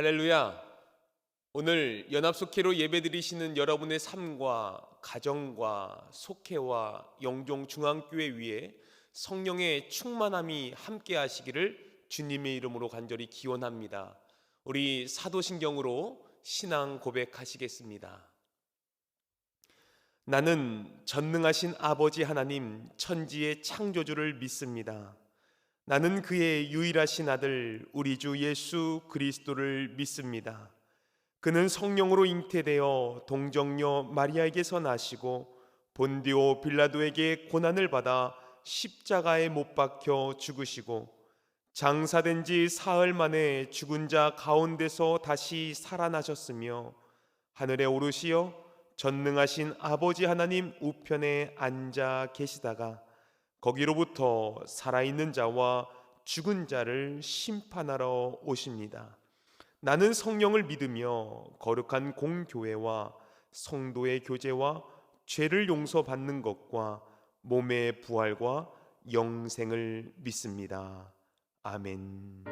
할렐루야. 오늘 연합속회로 예배드리시는 여러분의 삶과 가정과 속회와 영종 중앙교회 위에 성령의 충만함이 함께 하시기를 주님의 이름으로 간절히 기원합니다. 우리 사도신경으로 신앙 고백하시겠습니다. 나는 전능하신 아버지 하나님 천지의 창조주를 믿습니다. 나는 그의 유일하신 아들 우리 주 예수 그리스도를 믿습니다. 그는 성령으로 잉태되어 동정녀 마리아에게서 나시고 본디오 빌라도에게 고난을 받아 십자가에 못 박혀 죽으시고 장사된 지 사흘 만에 죽은 자 가운데서 다시 살아나셨으며 하늘에 오르시어 전능하신 아버지 하나님 우편에 앉아 계시다가 거기로부터 살아있는 자와 죽은 자를 심판하러 오십니다. 나는 성령을 믿으며 거룩한 공교회와 성도의 교제와 죄를 용서받는 것과 몸의 부활과 영생을 믿습니다. 아멘.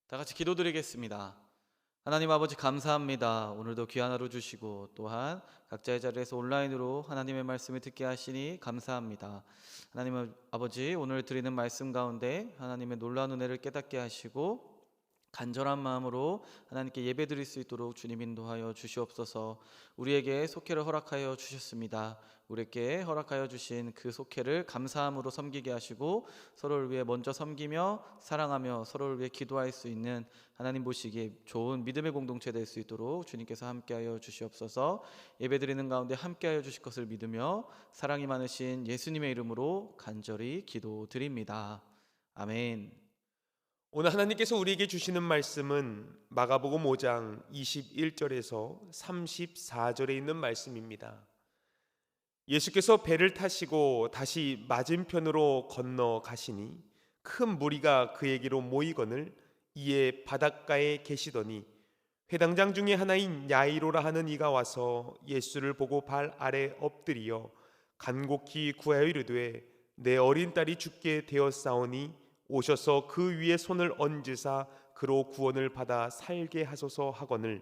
다 같이 기도드리겠습니다. 하나님 아버지 감사합니다. 오늘도 귀한 하루 주시고 또한 각자의 자리에서 온라인으로 하나님의 말씀을 듣게 하시니 감사합니다. 하나님 아버지, 오늘 드리는 말씀 가운데 하나님의 놀라운 은혜를 깨닫게 하시고 간절한 마음으로 하나님께 예배드릴 수 있도록 주님 인도하여 주시옵소서. 우리에게 속회를 허락하여 주셨습니다. 우리에게 허락하여 주신 그 속회를 감사함으로 섬기게 하시고 서로를 위해 먼저 섬기며 사랑하며 서로를 위해 기도할 수 있는 하나님 보시기에 좋은 믿음의 공동체 될 수 있도록 주님께서 함께하여 주시옵소서. 예배드리는 가운데 함께하여 주실 것을 믿으며 사랑이 많으신 예수님의 이름으로 간절히 기도드립니다. 아멘. 오늘 하나님께서 우리에게 주시는 말씀은 마가복음 5장 21절에서 34절에 있는 말씀입니다. 예수께서 배를 타시고 다시 맞은편으로 건너 가시니 큰 무리가 그에게로 모이거늘 이에 바닷가에 계시더니 회당장 중에 하나인 야이로라 하는 이가 와서 예수를 보고 발 아래 엎드리어 간곡히 구하여 이르되 내 어린 딸이 죽게 되었사오니 오셔서 그 위에 손을 얹으사 그로 구원을 받아 살게 하소서 하거늘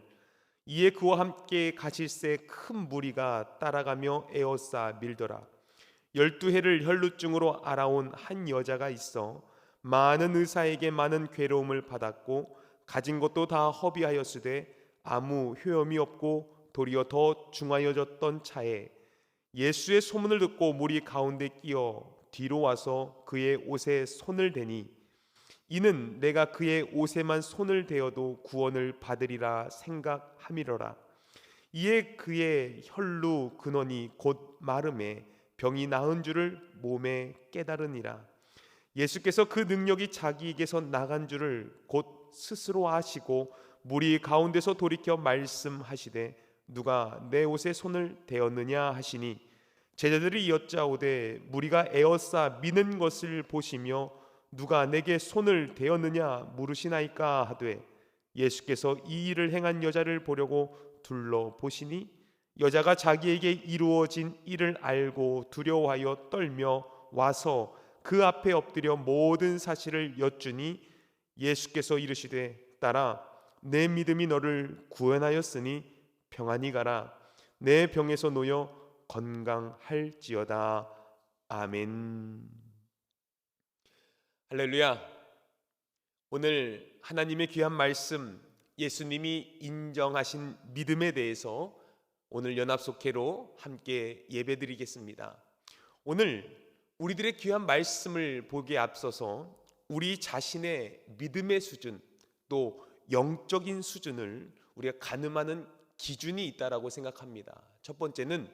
이에 그와 함께 가실새 큰 무리가 따라가며 에워싸 밀더라. 12해를 혈루증으로 앓아온 한 여자가 있어 많은 의사에게 많은 괴로움을 받았고 가진 것도 다 허비하였으되 아무 효험이 없고 도리어 더 중하여졌던 차에 예수의 소문을 듣고 무리 가운데 끼어 뒤로 와서 그의 옷에 손을 대니 이는 내가 그의 옷에만 손을 대어도 구원을 받으리라 생각함이로라. 이에 그의 혈루 근원이 곧 마름에 병이 나은 줄을 몸에 깨달으니라. 예수께서 그 능력이 자기에게서 나간 줄을 곧 스스로 아시고 무리 가운데서 돌이켜 말씀하시되 누가 내 옷에 손을 대었느냐 하시니 제자들이 여짜오되 무리가 에워싸 미는 것을 보시며 누가 내게 손을 대었느냐 물으시나이까 하되 예수께서 이 일을 행한 여자를 보려고 둘러보시니 여자가 자기에게 이루어진 일을 알고 두려워하여 떨며 와서 그 앞에 엎드려 모든 사실을 여쭈니 예수께서 이르시되 딸아 내 믿음이 너를 구원하였으니 평안히 가라 내 병에서 놓여 건강할지어다. 아멘. 할렐루야. 오늘 하나님의 귀한 말씀, 예수님이 인정하신 믿음에 대해서 오늘 연합속회로 함께 예배드리겠습니다. 오늘 우리들의 귀한 말씀을 보기에 앞서서 우리 자신의 믿음의 수준, 또 영적인 수준을 우리가 가늠하는 기준이 있다라고 생각합니다. 첫 번째는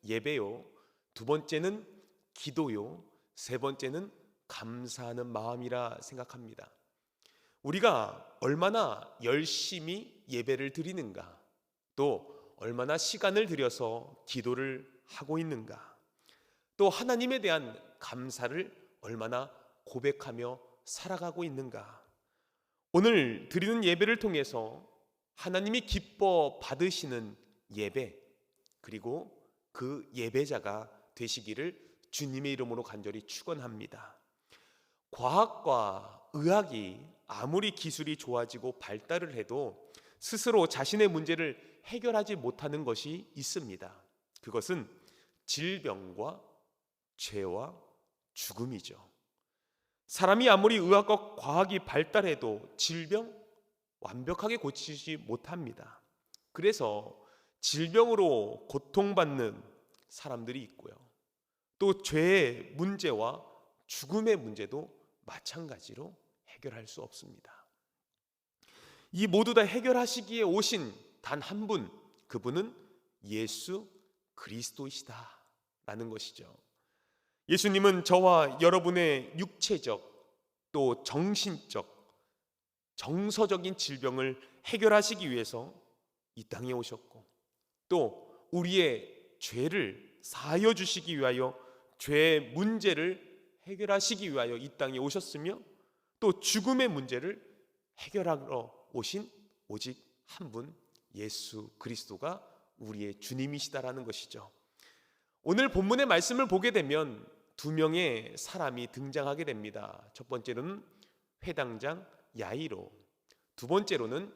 예배요, 두 번째는 기도요, 세 번째는 감사하는 마음이라 생각합니다. 우리가 얼마나 열심히 예배를 드리는가, 또 얼마나 시간을 들여서 기도를 하고 있는가, 또 하나님에 대한 감사를 얼마나 고백하며 살아가고 있는가. 오늘 드리는 예배를 통해서 하나님이 기뻐 받으시는 예배, 그리고 그 예배자가 되시기를 주님의 이름으로 간절히 축원합니다. 과학과 의학이 아무리 기술이 좋아지고 발달을 해도 스스로 자신의 문제를 해결하지 못하는 것이 있습니다. 그것은 질병과 죄와 죽음이죠. 사람이 아무리 의학과 과학이 발달해도 질병 완벽하게 고치지 못합니다. 그래서 질병으로 고통받는 사람들이 있고요. 또 죄의 문제와 죽음의 문제도 마찬가지로 해결할 수 없습니다. 이 모두 다 해결하시기에 오신 단 한 분, 그분은 예수 그리스도이시다라는 것이죠. 예수님은 저와 여러분의 육체적 또 정신적 정서적인 질병을 해결하시기 위해서 이 땅에 오셨고 또 우리의 죄를 사하여 주시기 위하여 죄의 문제를 해결하시기 위하여 이 땅에 오셨으며 또 죽음의 문제를 해결하러 오신 오직 한 분 예수 그리스도가 우리의 주님이시다라는 것이죠. 오늘 본문의 말씀을 보게 되면 두 명의 사람이 등장하게 됩니다. 첫 번째는 회당장 야이로, 두 번째로는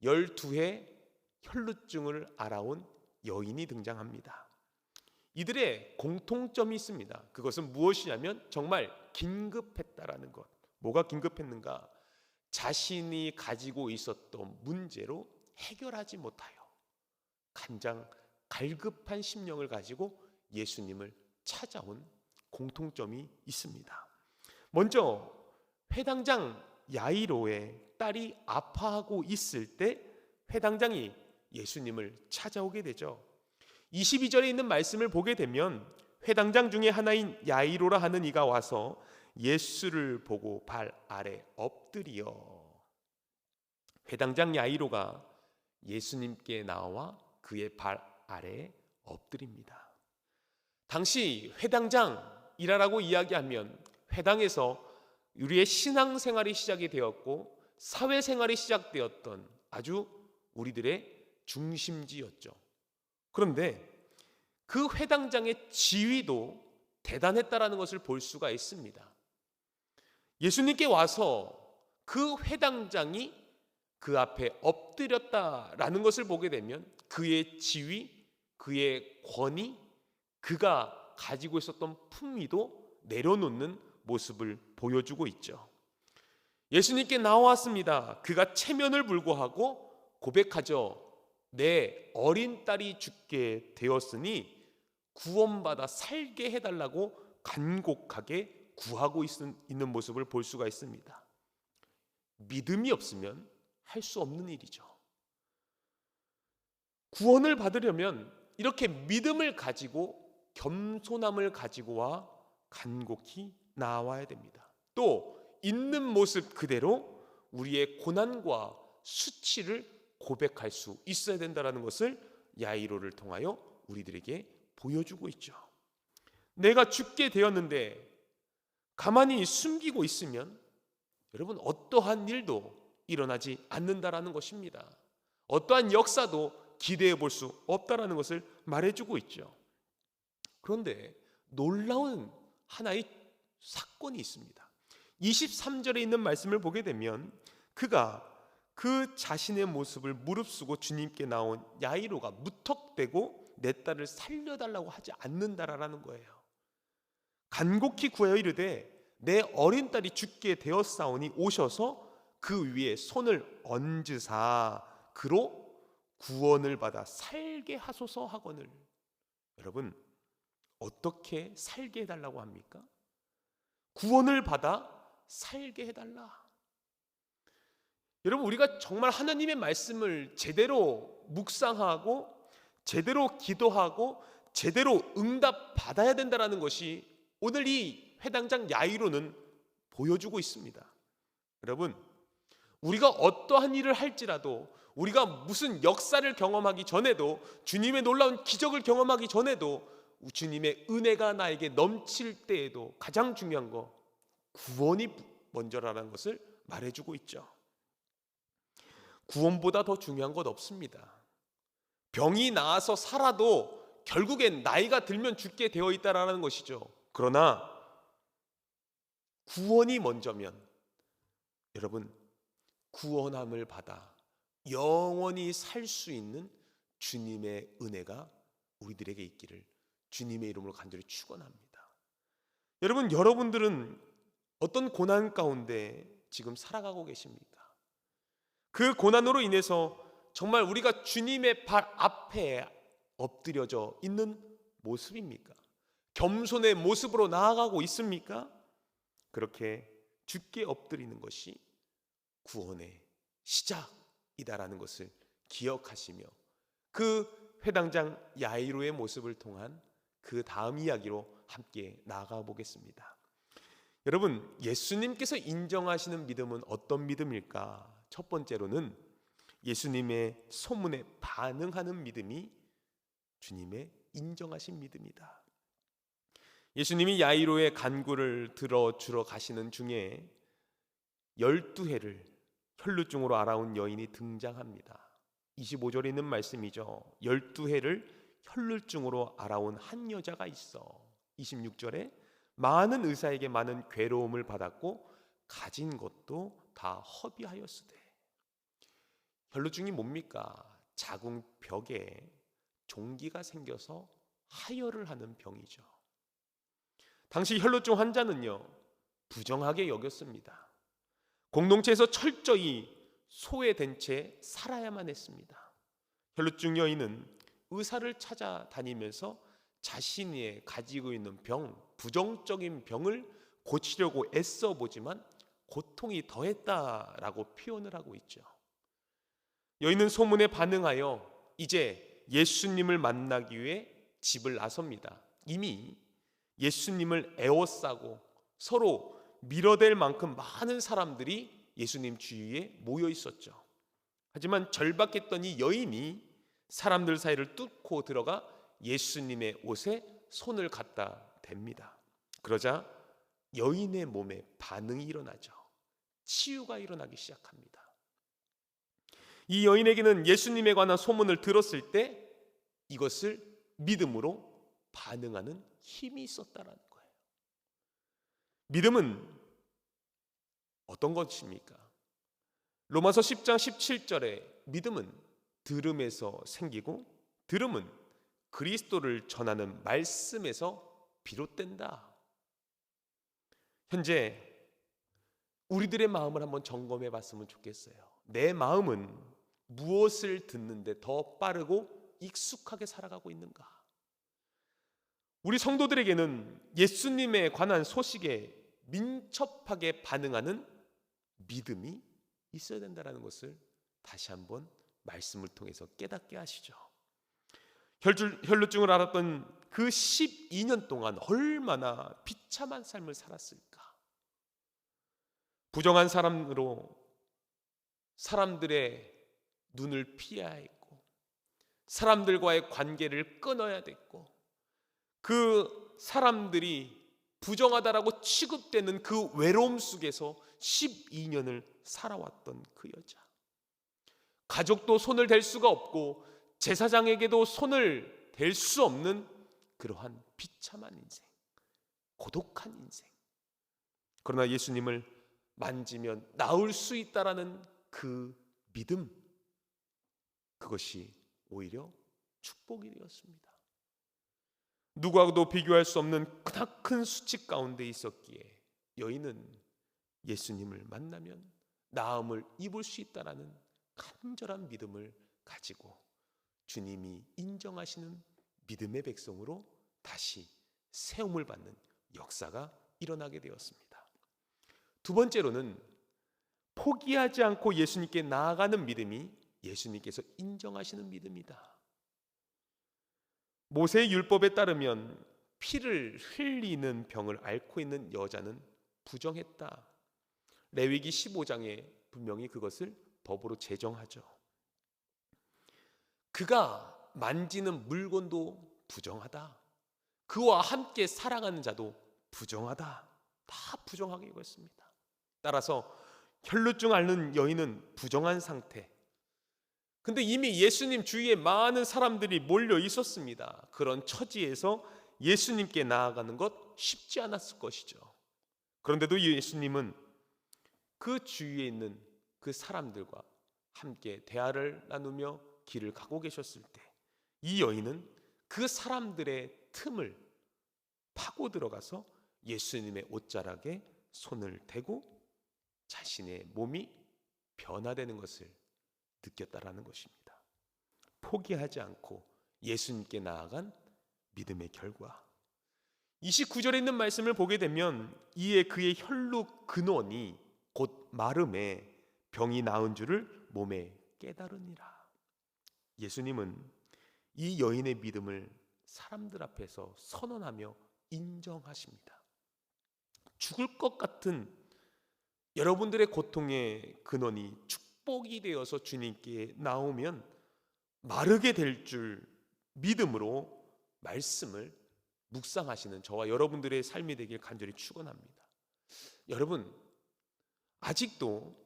12해 혈루증을 앓아온 여인이 등장합니다. 이들의 공통점이 있습니다. 그것은 무엇이냐면 정말 긴급했다라는 것. 뭐가 긴급했는가? 자신이 가지고 있었던 문제로 해결하지 못하여 갈급한 심령을 가지고 예수님을 찾아온 공통점이 있습니다. 먼저 회당장 야이로의 딸이 아파하고 있을 때 회당장이 예수님을 찾아오게 되죠. 22절에 있는 말씀을 보게 되면 회당장 중에 하나인 야이로라 하는 이가 와서 예수를 보고 발 아래 엎드리어. 회당장 야이로가 예수님께 나와 그의 발 아래 엎드립니다. 당시 회당장이라고 이야기하면 회당에서 우리의 신앙생활이 시작이 되었고 사회생활이 시작되었던 아주 우리들의 중심지였죠. 그런데 그 회당장의 지위도 대단했다라는 것을 볼 수가 있습니다. 예수님께 와서 그 회당장이 그 앞에 엎드렸다라는 것을 보게 되면 그의 지위, 그의 권위, 그가 가지고 있었던 품위도 내려놓는 모습을 보여주고 있죠. 예수님께 나왔습니다. 그가 체면을 불구하고 고백하죠. 내 어린 딸이 죽게 되었으니 구원받아 살게 해달라고 간곡하게 구하고 있는 모습을 볼 수가 있습니다. 믿음이 없으면 할 수 없는 일이죠. 구원을 받으려면 이렇게 믿음을 가지고 겸손함을 가지고와 간곡히 나와야 됩니다. 또 있는 모습 그대로 우리의 고난과 수치를 고백할 수 있어야 된다는 것을 야이로를 통하여 우리들에게 보여주고 있죠. 내가 죽게 되었는데 가만히 숨기고 있으면 여러분 어떠한 일도 일어나지 않는다라는 것입니다. 어떠한 역사도 기대해 볼 수 없다라는 것을 말해주고 있죠. 그런데 놀라운 하나의 사건이 있습니다. 23절에 있는 말씀을 보게 되면 그가 그 자신의 모습을 무릅쓰고 주님께 나온 야이로가 무턱대고 내 딸을 살려달라고 하지 않는다라는 거예요. 간곡히 구하여 이르되 내 어린 딸이 죽게 되었사오니 오셔서 그 위에 손을 얹으사 그로 구원을 받아 살게 하소서 하거늘. 여러분 어떻게 살게 해달라고 합니까? 구원을 받아 살게 해달라. 여러분 우리가 정말 하나님의 말씀을 제대로 묵상하고 제대로 기도하고 제대로 응답 받아야 된다는 것이 오늘 이 회당장 야이로는 보여주고 있습니다. 여러분 우리가 어떠한 일을 할지라도 우리가 무슨 역사를 경험하기 전에도 주님의 놀라운 기적을 경험하기 전에도 주님의 은혜가 나에게 넘칠 때에도 가장 중요한 거 구원이 먼저라는 것을 말해주고 있죠. 구원보다 더 중요한 것 없습니다. 병이 나아서 살아도 결국엔 나이가 들면 죽게 되어 있다라는 것이죠. 그러나 구원이 먼저면 여러분 구원함을 받아 영원히 살 수 있는 주님의 은혜가 우리들에게 있기를 주님의 이름으로 간절히 축원합니다. 여러분 여러분들은 어떤 고난 가운데 지금 살아가고 계십니까? 그 고난으로 인해서 정말 우리가 주님의 발 앞에 엎드려져 있는 모습입니까? 겸손의 모습으로 나아가고 있습니까? 그렇게 주께 엎드리는 것이 구원의 시작이다라는 것을 기억하시며 그 회당장 야이로의 모습을 통한 그 다음 이야기로 함께 나아가 보겠습니다. 여러분 예수님께서 인정하시는 믿음은 어떤 믿음일까? 첫 번째로는 예수님의 소문에 반응하는 믿음이 주님의 인정하신 믿음이다. 예수님이 야이로의 간구를 들어주러 가시는 중에 12해를 혈루증으로 앓아온 여인이 등장합니다. 25절에 있는 말씀이죠. 12해를 혈루증으로 앓아온 한 여자가 있어. 26절에 많은 의사에게 많은 괴로움을 받았고 가진 것도 다 허비하였으되. 혈루증이 뭡니까? 자궁벽에 종기가 생겨서 하혈을 하는 병이죠. 당시 혈루증 환자는요, 부정하게 여겼습니다. 공동체에서 철저히 소외된 채 살아야만 했습니다. 혈루증 여인은 의사를 찾아다니면서 자신이 가지고 있는 병, 부정적인 병을 고치려고 애써 보지만 고통이 더했다라고 표현을 하고 있죠. 여인은 소문에 반응하여 이제 예수님을 만나기 위해 집을 나섭니다. 이미 예수님을 에워싸고 서로 밀어댈 만큼 많은 사람들이 예수님 주위에 모여 있었죠. 하지만 절박했던 이 여인이 사람들 사이를 뚫고 들어가 예수님의 옷에 손을 갖다 댑니다. 그러자 여인의 몸에 반응이 일어나죠. 치유가 일어나기 시작합니다. 이 여인에게는 예수님에 관한 소문을 들었을 때 이것을 믿음으로 반응하는 힘이 있었다라는 거예요. 믿음은 어떤 것입니까? 로마서 10장 17절에 믿음은 들음에서 생기고 들음은 그리스도를 전하는 말씀에서 비롯된다. 현재 우리들의 마음을 한번 점검해 봤으면 좋겠어요. 내 마음은 무엇을 듣는데 더 빠르고 익숙하게 살아가고 있는가? 우리 성도들에게는 예수님에 관한 소식에 민첩하게 반응하는 믿음이 있어야 된다는 것을 다시 한번 말씀을 통해서 깨닫게 하시죠. 혈루증을 앓았던 그 12년 동안 얼마나 비참한 삶을 살았을까? 부정한 사람으로 사람들의 눈을 피해야 했고 사람들과의 관계를 끊어야 됐고 그 사람들이 부정하다라고 취급되는 그 외로움 속에서 12년을 살아왔던 그 여자. 가족도 손을 댈 수가 없고 제사장에게도 손을 댈 수 없는 그러한 비참한 인생, 고독한 인생. 그러나 예수님을 만지면 나을 수 있다라는 그 믿음, 그것이 오히려 축복이 되었습니다. 누구하고도 비교할 수 없는 크나큰 수치 가운데 있었기에 여인은 예수님을 만나면 나음을 입을 수 있다라는 간절한 믿음을 가지고 주님이 인정하시는 믿음의 백성으로 다시 세움을 받는 역사가 일어나게 되었습니다. 두 번째로는 포기하지 않고 예수님께 나아가는 믿음이 예수님께서 인정하시는 믿음이다. 모세의 율법에 따르면 피를 흘리는 병을 앓고 있는 여자는 부정했다. 레위기 15장에 분명히 그것을 법으로 제정하죠. 그가 만지는 물건도 부정하다. 그와 함께 살아가는 자도 부정하다. 다 부정하게 여겼습니다. 따라서 혈루증 앓는 여인은 부정한 상태. 근데 이미 예수님 주위에 많은 사람들이 몰려 있었습니다. 그런 처지에서 예수님께 나아가는 것 쉽지 않았을 것이죠. 그런데도 예수님은 그 주위에 있는 그 사람들과 함께 대화를 나누며 길을 가고 계셨을 때 이 여인은 그 사람들의 틈을 파고 들어가서 예수님의 옷자락에 손을 대고 자신의 몸이 변화되는 것을 느꼈다라는 것입니다. 포기하지 않고 예수님께 나아간 믿음의 결과. 29절에 있는 말씀을 보게 되면 이에 그의 혈루 근원이 곧 마름에 병이 나은 줄을 몸에 깨달으니라. 예수님은 이 여인의 믿음을 사람들 앞에서 선언하며 인정하십니다. 죽을 것 같은 여러분들의 고통의 근원이 축복이 되어서 주님께 나오면 마르게 될 줄 믿음으로 말씀을 묵상하시는 저와 여러분들의 삶이 되길 간절히 축원합니다. 여러분, 아직도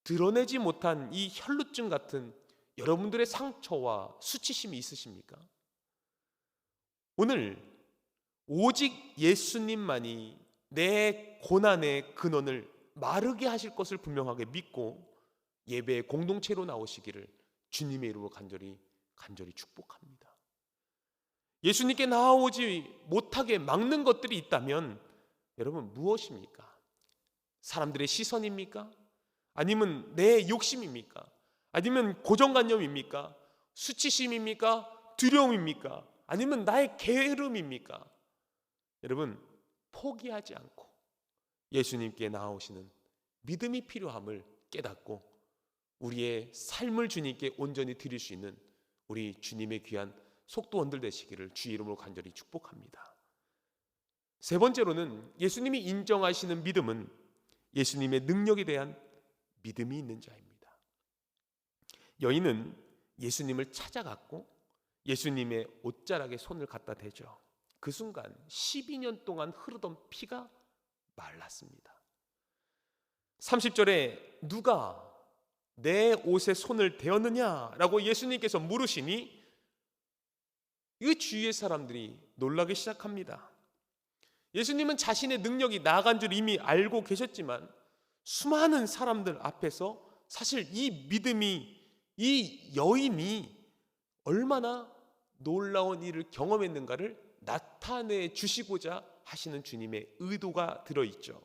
드러내지 못한 이 혈루증 같은 여러분들의 상처와 수치심이 있으십니까? 오늘 오직 예수님만이 내 고난의 근원을 마르게 하실 것을 분명하게 믿고 예배의 공동체로 나오시기를 주님의 이름으로 간절히 축복합니다. 예수님께 나오지 못하게 막는 것들이 있다면 여러분 무엇입니까? 사람들의 시선입니까? 아니면 내 욕심입니까? 아니면 고정관념입니까? 수치심입니까? 두려움입니까? 아니면 나의 게으름입니까? 여러분 포기하지 않고 예수님께 나오시는 믿음이 필요함을 깨닫고 우리의 삶을 주님께 온전히 드릴 수 있는 우리 주님의 귀한 속도원들 되시기를 주의 이름으로 간절히 축복합니다. 세 번째로는 예수님이 인정하시는 믿음은 예수님의 능력에 대한 믿음이 있는 자입니다. 여인은 예수님을 찾아갔고 예수님의 옷자락에 손을 갖다 대죠. 그 순간 12년 동안 흐르던 피가 말랐습니다. 30절에 누가 내 옷에 손을 대었느냐라고 예수님께서 물으시니 이 주위의 사람들이 놀라기 시작합니다. 예수님은 자신의 능력이 나아간 줄 이미 알고 계셨지만 수많은 사람들 앞에서 사실 이 믿음이, 이 여인이 얼마나 놀라운 일을 경험했는가를 나타내 주시고자 하시는 주님의 의도가 들어있죠.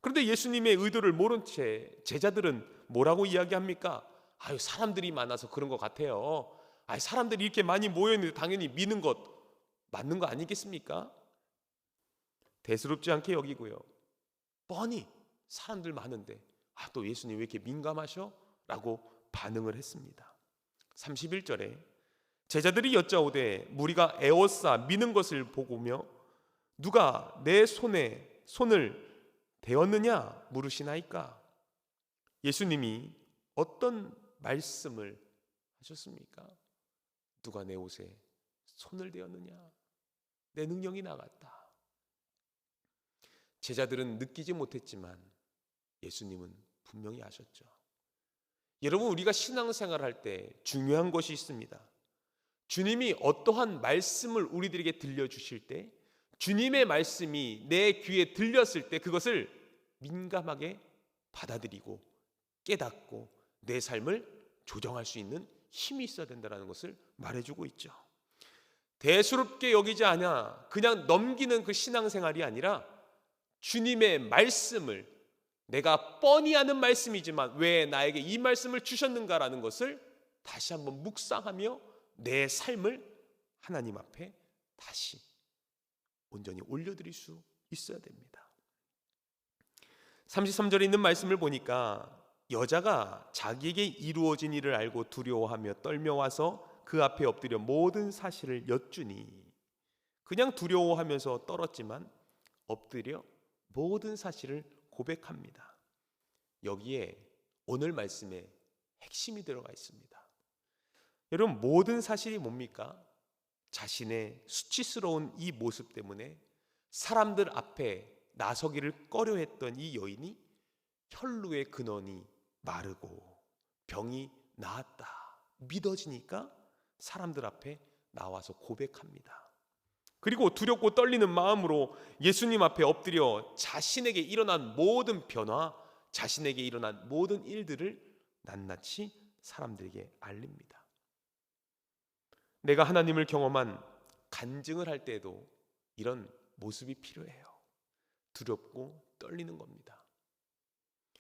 그런데 예수님의 의도를 모른 채 제자들은 뭐라고 이야기합니까? 아유, 사람들이 많아서 그런 것 같아요. 아유, 사람들이 이렇게 많이 모여있는데 당연히 미는 것 맞는 거 아니겠습니까? 대수롭지 않게 여기고요. 뻔히 사람들 많은데 또 예수님 왜 이렇게 민감하셔? 라고 반응을 했습니다. 31절에 제자들이 여짜오되 무리가 에워싸 미는 것을 보고며 누가 내 손에 손을 대었느냐 물으시나이까? 예수님이 어떤 말씀을 하셨습니까? 누가 내 옷에 손을 대었느냐? 내 능력이 나갔다. 제자들은 느끼지 못했지만 예수님은 분명히 아셨죠. 여러분, 우리가 신앙생활 할 때 중요한 것이 있습니다. 주님이 어떠한 말씀을 우리들에게 들려주실 때, 주님의 말씀이 내 귀에 들렸을 때 그것을 민감하게 받아들이고 깨닫고 내 삶을 조정할 수 있는 힘이 있어야 된다는 것을 말해주고 있죠. 대수롭게 여기지 않아 그냥 넘기는 그 신앙생활이 아니라 주님의 말씀을, 내가 뻔히 아는 말씀이지만 왜 나에게 이 말씀을 주셨는가라는 것을 다시 한번 묵상하며 내 삶을 하나님 앞에 다시 온전히 올려드릴 수 있어야 됩니다. 33절에 있는 말씀을 보니까 여자가 자기에게 이루어진 일을 알고 두려워하며 떨며 와서 그 앞에 엎드려 모든 사실을 여쭈니, 그냥 두려워하면서 떨었지만 엎드려 모든 사실을 고백합니다. 여기에 오늘 말씀에 핵심이 들어가 있습니다. 여러분, 모든 사실이 뭡니까? 자신의 수치스러운 이 모습 때문에 사람들 앞에 나서기를 꺼려했던 이 여인이 혈루의 근원이 마르고 병이 나았다 믿어지니까 사람들 앞에 나와서 고백합니다. 그리고 두렵고 떨리는 마음으로 예수님 앞에 엎드려 자신에게 일어난 모든 변화, 자신에게 일어난 모든 일들을 낱낱이 사람들에게 알립니다. 내가 하나님을 경험한 간증을 할 때에도 이런 모습이 필요해요. 두렵고 떨리는 겁니다.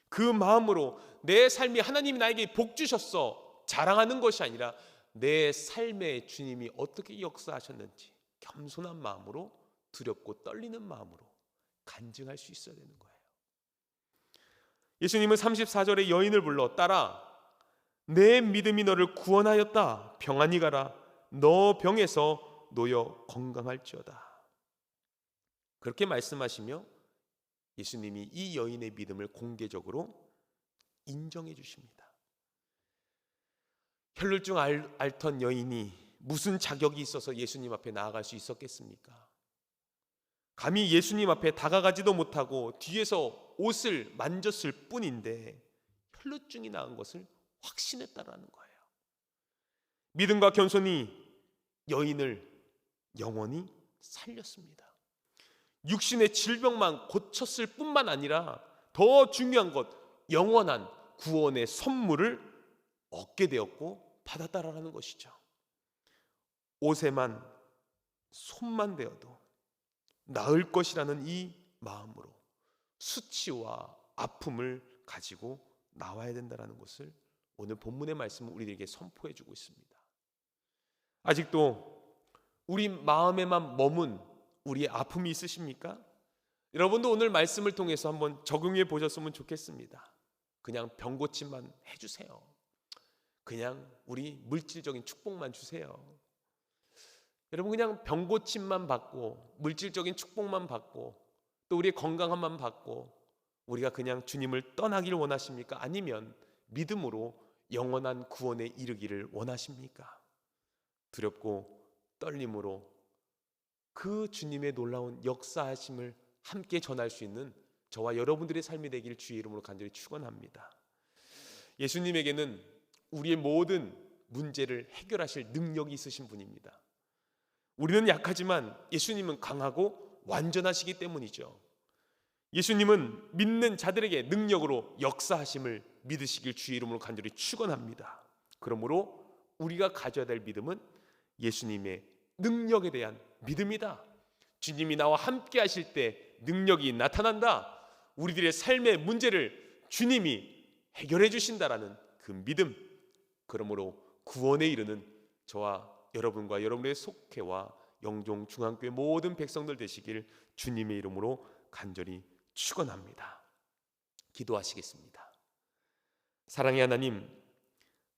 그 마음으로 내 삶이 하나님이 나에게 복 주셨어 자랑하는 것이 아니라 내 삶에 주님이 어떻게 역사하셨는지 겸손한 마음으로, 두렵고 떨리는 마음으로 간증할 수 있어야 되는 거예요. 예수님은 34절에 여인을 불러 딸아, 내 믿음이 너를 구원하였다. 평안히 가라. 너 병에서 놓여 건강할지어다. 그렇게 말씀하시며 예수님이 이 여인의 믿음을 공개적으로 인정해 주십니다. 혈루증 앓던 여인이 무슨 자격이 있어서 예수님 앞에 나아갈 수 있었겠습니까? 감히 예수님 앞에 다가가지도 못하고 뒤에서 옷을 만졌을 뿐인데 혈루증이 나은 것을 확신했다라는 거예요. 믿음과 겸손이 여인을 영원히 살렸습니다. 육신의 질병만 고쳤을 뿐만 아니라 더 중요한 것, 영원한 구원의 선물을 얻게 되었고 받았다라는 것이죠. 옷에만 손만 대어도 나을 것이라는 이 마음으로 수치와 아픔을 가지고 나와야 된다는 것을 오늘 본문의 말씀은 우리에게 선포해 주고 있습니다. 아직도 우리 마음에만 머문 우리의 아픔이 있으십니까? 여러분도 오늘 말씀을 통해서 한번 적용해 보셨으면 좋겠습니다. 그냥 병고침만 해주세요. 그냥 우리 물질적인 축복만 주세요. 여러분, 그냥 병고침만 받고 물질적인 축복만 받고 또 우리의 건강함만 받고 우리가 그냥 주님을 떠나기를 원하십니까? 아니면 믿음으로 영원한 구원에 이르기를 원하십니까? 두렵고 떨림으로 그 주님의 놀라운 역사하심을 함께 전할 수 있는 저와 여러분들의 삶이 되길 주의 이름으로 간절히 축원합니다. 예수님에게는 우리의 모든 문제를 해결하실 능력이 있으신 분입니다. 우리는 약하지만 예수님은 강하고 완전하시기 때문이죠. 예수님은 믿는 자들에게 능력으로 역사하심을 믿으시길 주의 이름으로 간절히 축원합니다. 그러므로 우리가 가져야 될 믿음은 예수님의 능력에 대한 믿음이다. 주님이 나와 함께 하실 때 능력이 나타난다. 우리들의 삶의 문제를 주님이 해결해 주신다라는 그 믿음, 그러므로 구원에 이르는 저와 여러분과 여러분의 속회와 영종 중앙교회 모든 백성들 되시길 주님의 이름으로 간절히 축원합니다. 기도하시겠습니다. 사랑의 하나님,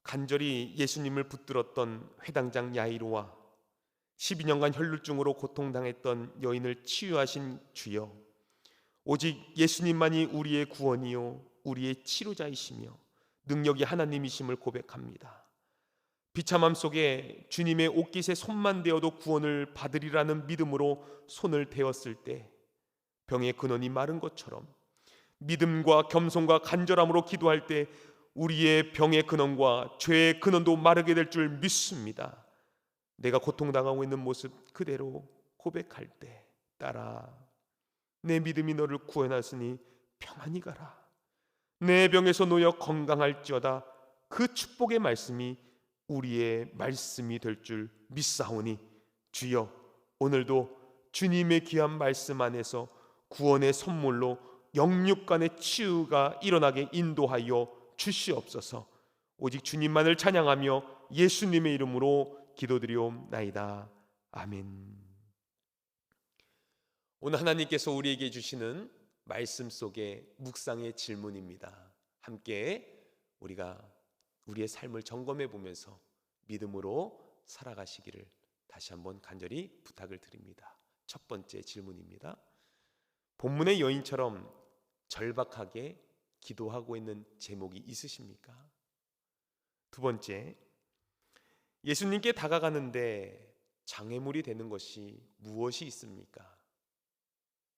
간절히 예수님을 붙들었던 회당장 야이로와 12년간 혈루증으로 고통당했던 여인을 치유하신 주여, 오직 예수님만이 우리의 구원이요 우리의 치료자이시며 능력이 하나님이심을 고백합니다. 비참함 속에 주님의 옷깃에 손만 대어도 구원을 받으리라는 믿음으로 손을 대었을 때 병의 근원이 마른 것처럼 믿음과 겸손과 간절함으로 기도할 때 우리의 병의 근원과 죄의 근원도 마르게 될 줄 믿습니다. 내가 고통당하고 있는 모습 그대로 고백할 때 따라 내 믿음이 너를 구원하시니 평안히 가라. 내 병에서 놓여 건강할지어다. 그 축복의 말씀이 우리의 말씀이 될 줄 믿사오니 주여, 오늘도 주님의 귀한 말씀 안에서 구원의 선물로 영육간의 치유가 일어나게 인도하여 주시옵소서. 오직 주님만을 찬양하며 예수님의 이름으로 기도드리옵나이다. 아멘. 오늘 하나님께서 우리에게 주시는 말씀 속의 묵상의 질문입니다. 함께 우리가 우리의 삶을 점검해 보면서 믿음으로 살아가시기를 다시 한번 간절히 부탁을 드립니다. 첫 번째 질문입니다. 본문의 여인처럼 절박하게 기도하고 있는 제목이 있으십니까? 두 번째, 예수님께 다가가는데 장애물이 되는 것이 무엇이 있습니까?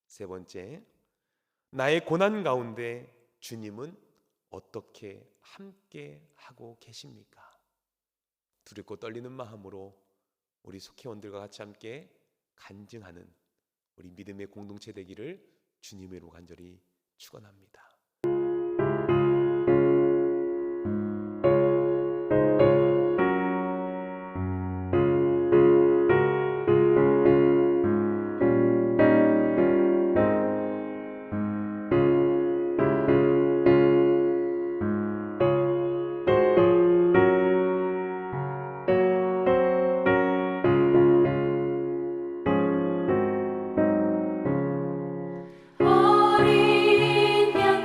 세 번째, 나의 고난 가운데 주님은 어떻게 함께 하고 계십니까? 두렵고 떨리는 마음으로 우리 속회원들과 같이 함께 간증하는 우리 믿음의 공동체 되기를 주님으로 간절히 축원합니다. 어린 양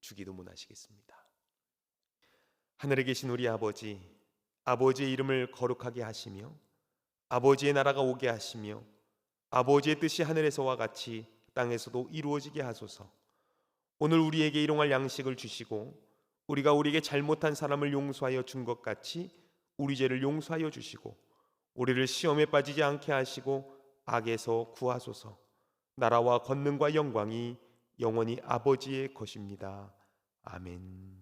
주기도 문하시겠습니다. 하늘에 계신 우리 아버지, 아버지의 이름을 거룩하게 하시며 아버지의 나라가 오게 하시며 아버지의 뜻이 하늘에서와 같이 땅에서도 이루어지게 하소서. 오늘 우리에게 일용할 양식을 주시고 우리가 우리에게 잘못한 사람을 용서하여 준 것 같이 우리 죄를 용서하여 주시고 우리를 시험에 빠지지 않게 하시고 악에서 구하소서. 나라와 권능과 영광이 영원히 아버지의 것입니다. 아멘.